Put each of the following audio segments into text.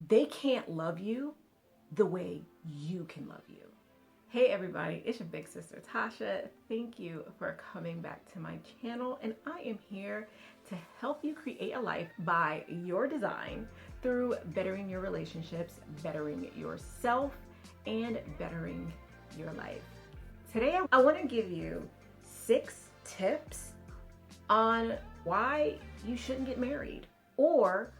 They can't love you the way you can love you. Hey everybody, it's your big sister Tasha. Thank you for coming back to my channel, and I am here to help you create a life by your design through bettering your relationships, bettering yourself, and bettering your life. Today I want to give you 6 tips on why you shouldn't get married, or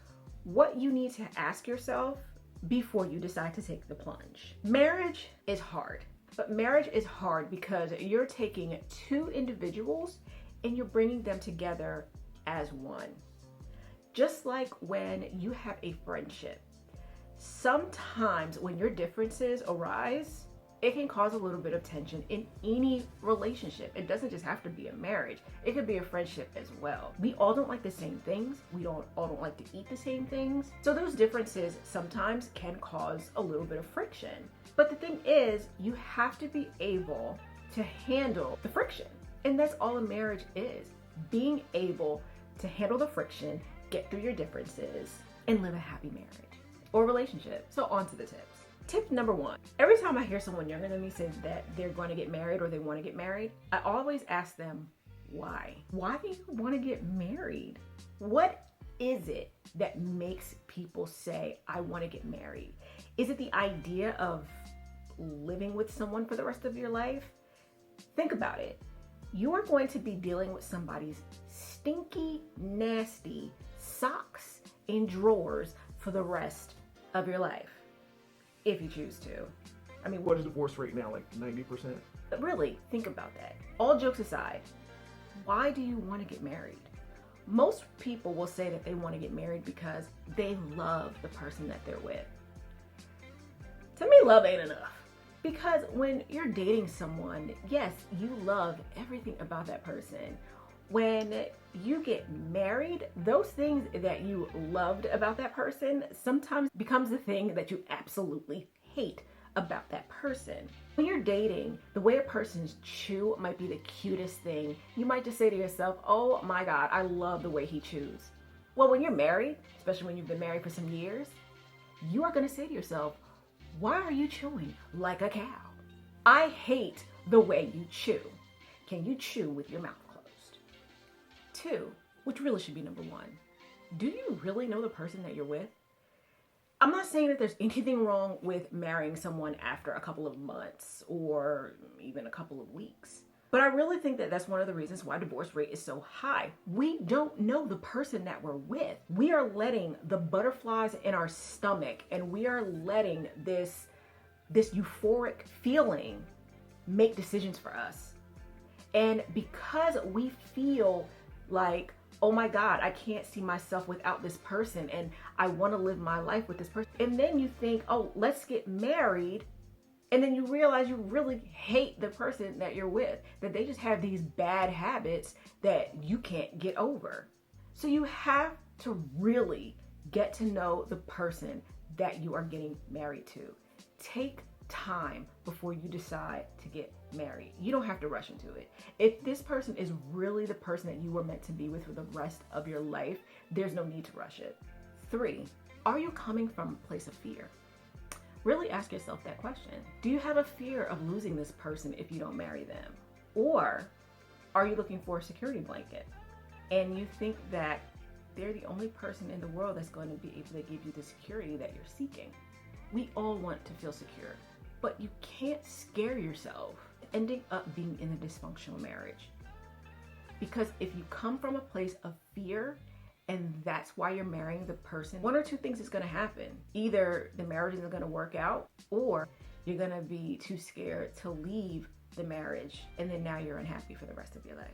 what you need to ask yourself before you decide to take the plunge. Marriage is hard, but marriage is hard because you're taking 2 individuals and you're bringing them together as one. Just like when you have a friendship, sometimes when your differences arise, it can cause a little bit of tension in any relationship. It doesn't just have to be a marriage. It could be a friendship as well. We all don't like the same things. We all don't like to eat the same things. So those differences sometimes can cause a little bit of friction. But the thing is, you have to be able to handle the friction. And that's all a marriage is. Being able to handle the friction, get through your differences, and live a happy marriage or relationship. So on to the tips. Tip number 1, every time I hear someone younger than me say that they're going to get married or they want to get married, I always ask them, why? Why do you want to get married? What is it that makes people say, I want to get married? Is it the idea of living with someone for the rest of your life? Think about it. You are going to be dealing with somebody's stinky, nasty socks and drawers for the rest of your life. If you choose to. I mean, what is divorce rate now? Like 90%? But really, think about that. All jokes aside, why do you want to get married? Most people will say that they want to get married because they love the person that they're with. To me, love ain't enough. Because when you're dating someone, yes, you love everything about that person. When you get married, those things that you loved about that person sometimes becomes the thing that you absolutely hate about that person. When you're dating, the way a person's chew might be the cutest thing. You might just say to yourself, oh my God, I love the way he chews. Well, when you're married, especially when you've been married for some years, you are gonna say to yourself, why are you chewing like a cow? I hate the way you chew. Can you chew with your mouth closed? 2, which really should be number 1, do you really know the person that you're with? I'm not saying that there's anything wrong with marrying someone after a couple of months or even a couple of weeks. But I really think that that's one of the reasons why divorce rate is so high. We don't know the person that we're with. We are letting the butterflies in our stomach, and we are letting this euphoric feeling make decisions for us. And because we feel like, oh my God, I can't see myself without this person and I want to live my life with this person. And then you think, oh, let's get married. And then you realize you really hate the person that you're with, that they just have these bad habits that you can't get over. So you have to really get to know the person that you are getting married to. Take time before you decide to get married. You don't have to rush into it. If this person is really the person that you were meant to be with for the rest of your life, there's no need to rush it. 3, are you coming from a place of fear? Really ask yourself that question. Do you have a fear of losing this person if you don't marry them? Or are you looking for a security blanket and you think that they're the only person in the world that's going to be able to give you the security that you're seeking? We all want to feel secure, but you can't scare yourself ending up being in a dysfunctional marriage. Because if you come from a place of fear and that's why you're marrying the person, one or 2 things is going to happen. Either the marriage isn't going to work out, or you're going to be too scared to leave the marriage, and then now you're unhappy for the rest of your life.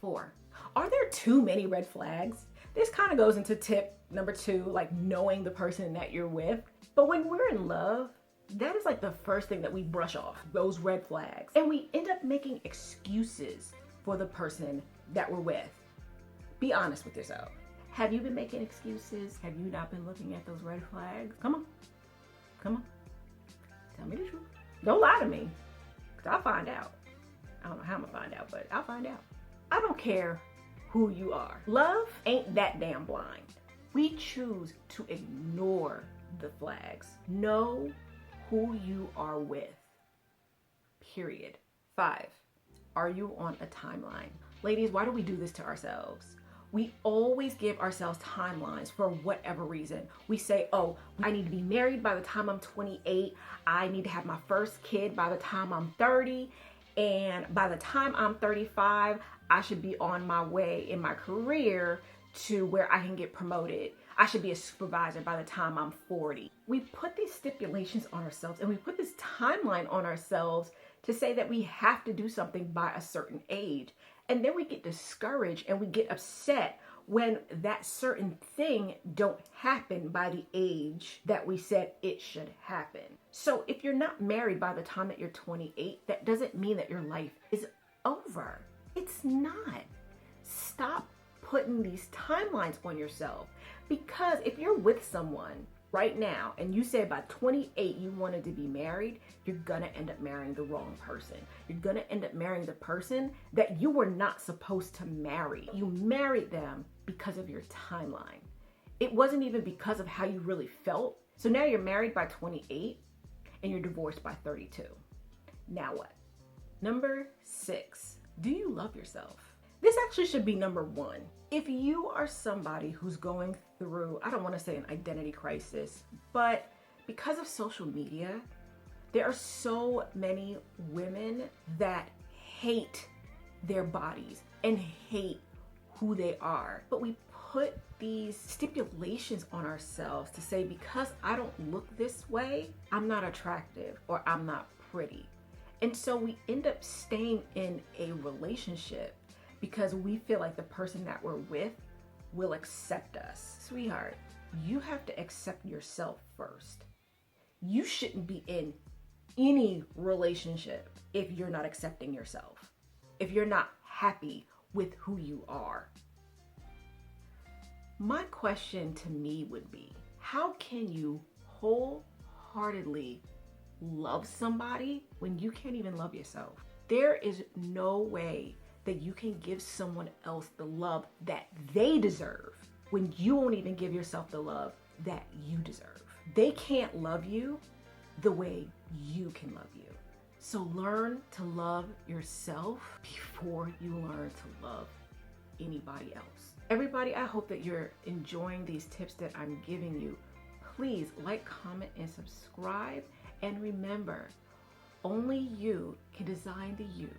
4, are there too many red flags? This kind of goes into tip number 2, like knowing the person that you're with. But when we're in love, that is like the first thing that we brush off, those red flags. And we end up making excuses for the person that we're with. Be honest with yourself. Have you been making excuses? Have you not been looking at those red flags? Come on. Tell me the truth. Don't lie to me, because I'll find out. I don't know how I'm gonna find out, but I'll find out. I don't care who you are. Love ain't that damn blind. We choose to ignore the flags. Know who you are with. Period. 5, are you on a timeline? Ladies, why do we do this to ourselves? We always give ourselves timelines for whatever reason. We say, oh, I need to be married by the time I'm 28. I need to have my first kid by the time I'm 30. And by the time I'm 35, I should be on my way in my career to where I can get promoted. I should be a supervisor by the time I'm 40. We put these stipulations on ourselves and we put this timeline on ourselves to say that we have to do something by a certain age. And then we get discouraged and we get upset when that certain thing don't happen by the age that we said it should happen. So if you're not married by the time that you're 28, that doesn't mean that your life is over. It's not. Stop putting these timelines on yourself, because if you're with someone right now and you say by 28 you wanted to be married, you're gonna end up marrying the wrong person. You're gonna end up marrying the person that you were not supposed to marry. You married them because of your timeline. It wasn't even because of how you really felt. So now you're married by 28 and you're divorced by 32. Now what? Number 6, do you love yourself? This actually should be number 1. If you are somebody who's going through, I don't want to say an identity crisis, but because of social media, there are so many women that hate their bodies and hate who they are. But we put these stipulations on ourselves to say, because I don't look this way, I'm not attractive or I'm not pretty. And so we end up staying in a relationship because we feel like the person that we're with will accept us. Sweetheart, you have to accept yourself first. You shouldn't be in any relationship if you're not accepting yourself, if you're not happy with who you are. My question to me would be, how can you wholeheartedly love somebody when you can't even love yourself? There is no way that you can give someone else the love that they deserve when you won't even give yourself the love that you deserve. They can't love you the way you can love you. So learn to love yourself before you learn to love anybody else. Everybody, I hope that you're enjoying these tips that I'm giving you. Please like, comment, and subscribe. And remember, only you can design the you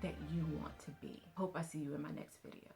that you want to be. Hope I see you in my next video.